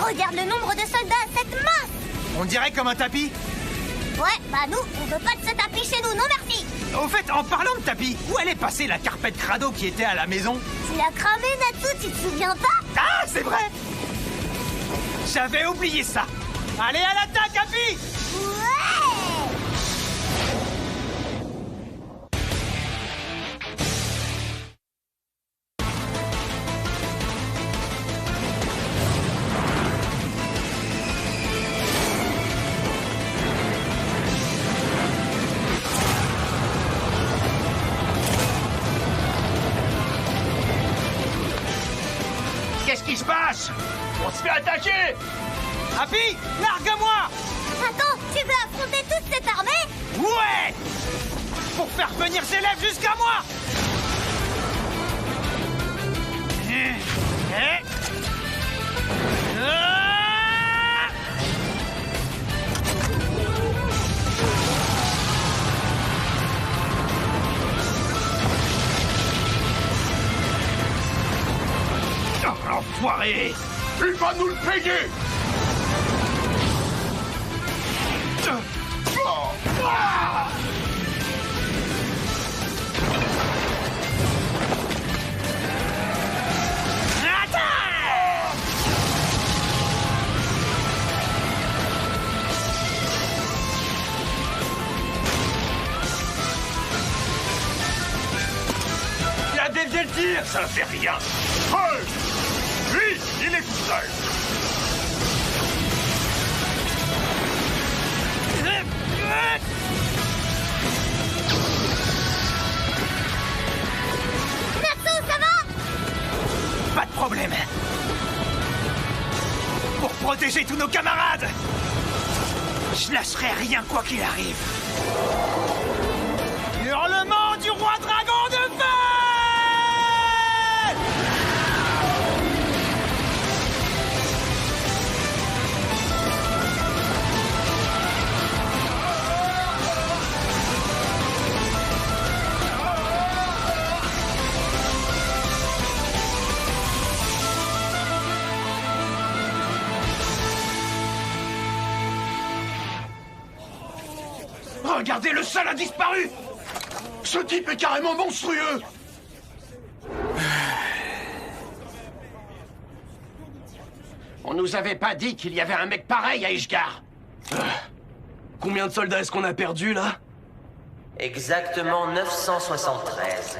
Regarde le nombre de soldats à cette masse. On dirait comme un tapis. Ouais, bah nous, on veut pas de ce tapis chez nous, non merci. Au fait, en parlant de tapis, où elle est passée la carpette crado qui était à la maison? Tu l'as cramé, Natsu, tu te souviens pas? Ah, c'est vrai. J'avais oublié ça. Allez à l'attaque, Happy! Ouais. Qu'est-ce qui se passe? On se fait attaquer! Happy, largue-moi! Attends, tu veux affronter toute cette armée? Ouais! Pour faire venir ses lèvres jusqu'à moi! Ah! Oh, l'enfoiré! Il va nous le payer! Il a dévié le tir! Ça fait rien! Hey! Lui, il est tout seul! Natsu, ça va? Pas de problème. Pour protéger tous nos camarades, je lâcherai rien quoi qu'il arrive. Hurlement du roi dragon de feu! Regardez, le sol a disparu! Ce type est carrément monstrueux! On nous avait pas dit qu'il y avait un mec pareil à Ishgar. Combien de soldats est-ce qu'on a perdu, là? Exactement 973.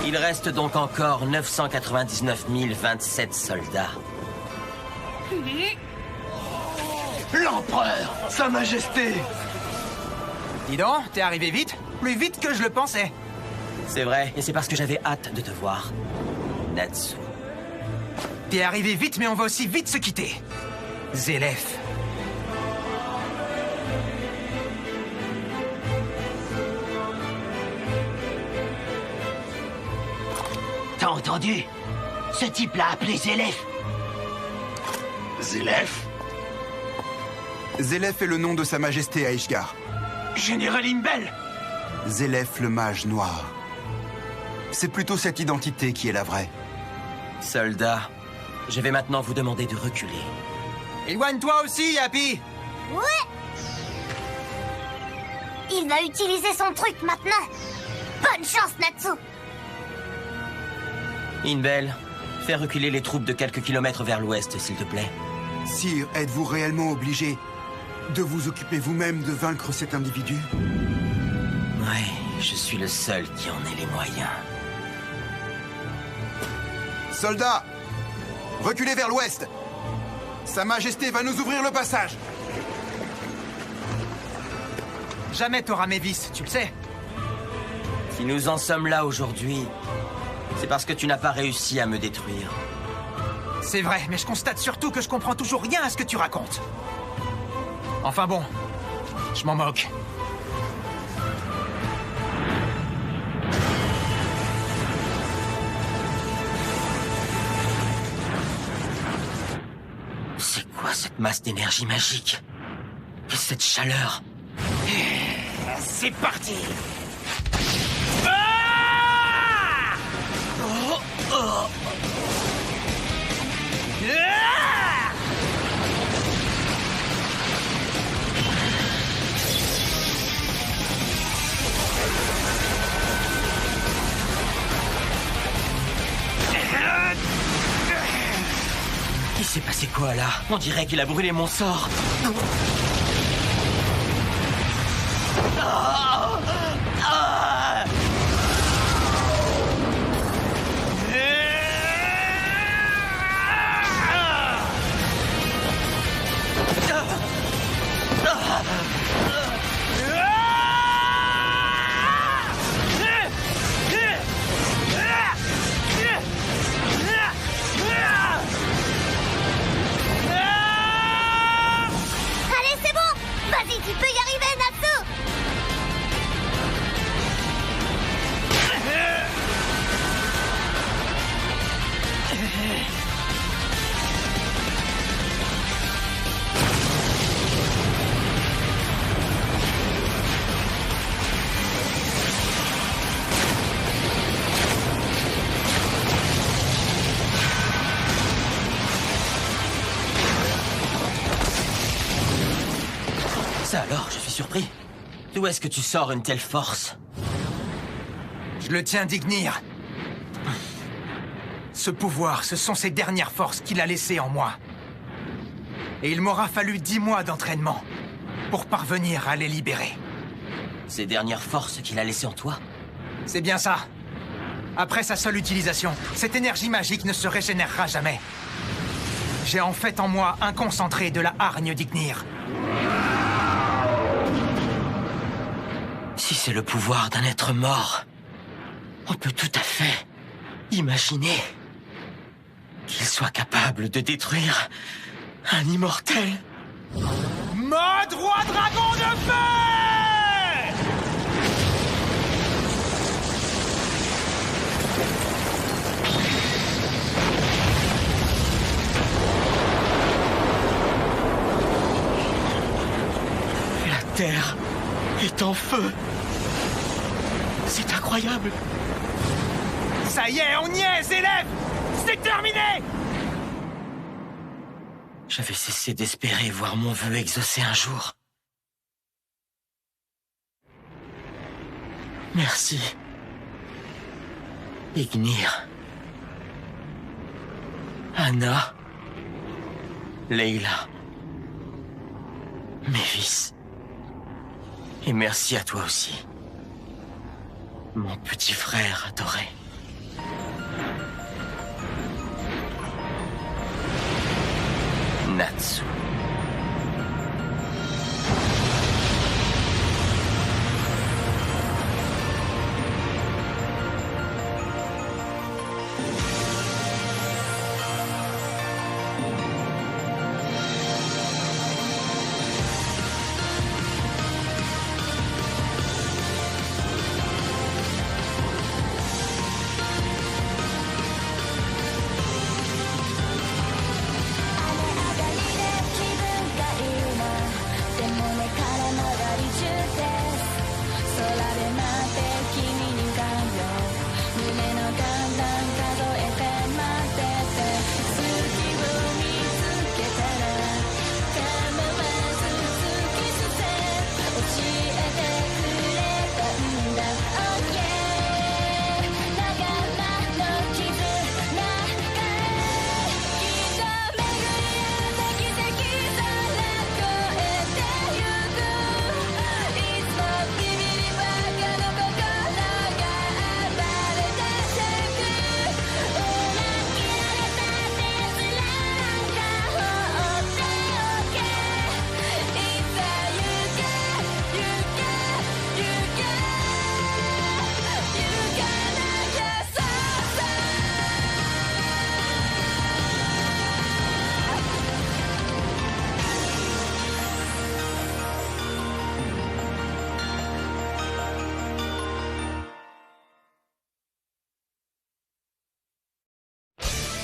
Il reste donc encore 999 027 soldats. L'empereur! Sa Majesté! Dis donc, t'es arrivé vite? Plus vite que je le pensais. C'est vrai, et c'est parce que j'avais hâte de te voir. Natsu. T'es arrivé vite, mais on va aussi vite se quitter. Zélef. T'as entendu? Ce type l'a appelé Zélef. Zélef? Zélef est le nom de Sa Majesté à Ishgar. Général Imbel! Zélef le mage noir. C'est plutôt cette identité qui est la vraie. Soldats, je vais maintenant vous demander de reculer. Éloigne-toi aussi, Happy. Ouais. Il va utiliser son truc maintenant. Bonne chance, Natsu. Inbel, fais reculer les troupes de quelques kilomètres vers l'ouest, s'il te plaît. Sire, êtes-vous réellement obligé de vous occuper vous-même de vaincre cet individu? Ouais, je suis le seul qui en ait les moyens. Soldats, reculez vers l'ouest. Sa Majesté va nous ouvrir le passage. Jamais t'auras mes vices, tu le sais. Si nous en sommes là aujourd'hui, c'est parce que tu n'as pas réussi à me détruire. C'est vrai, mais je constate surtout que je comprends toujours rien à ce que tu racontes. Enfin bon, je m'en moque. C'est quoi cette masse d'énergie magique? Qu'est-ce que cette chaleur? C'est parti. Il s'est passé quoi là? On dirait qu'il a brûlé mon sort. Allez, c'est bon! Vas-y, tu peux y arriver, Natsu! Ça alors, je suis surpris. D'où est-ce que tu sors une telle force? Je le tiens d'Ignir. Ce pouvoir, ce sont ses dernières forces qu'il a laissées en moi. Et il m'aura fallu 10 mois d'entraînement pour parvenir à les libérer. Ces dernières forces qu'il a laissées en toi? C'est bien ça. Après sa seule utilisation, cette énergie magique ne se régénérera jamais. J'ai en fait en moi un concentré de la hargne d'Ignir. Si c'est le pouvoir d'un être mort, on peut tout à fait imaginer qu'il soit capable de détruire un immortel. Mode roi dragon de feu! La terre est en feu. C'est incroyable. Ça y est, on y est, élèves! C'est terminé! J'avais cessé d'espérer voir mon vœu exaucé un jour. Merci. Ignir. Anna. Leila. Mévis. Et merci à toi aussi. Mon petit frère adoré. Natsu.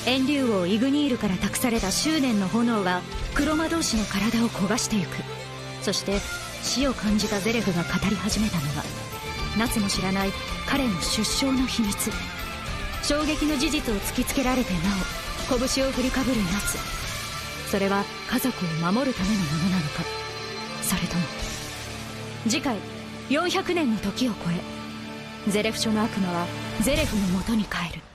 炎竜王イグニールから託された執念の炎は黒魔導士の体を焦がしてゆく。そして死を感じたゼレフが語り始めたのは、夏も知らない彼の出生の秘密。衝撃の事実を突きつけられてなお拳を振りかぶる夏。それは家族を守るためのものなのか、それとも次回400年の時を超えゼレフ署の悪魔はゼレフの元に帰る。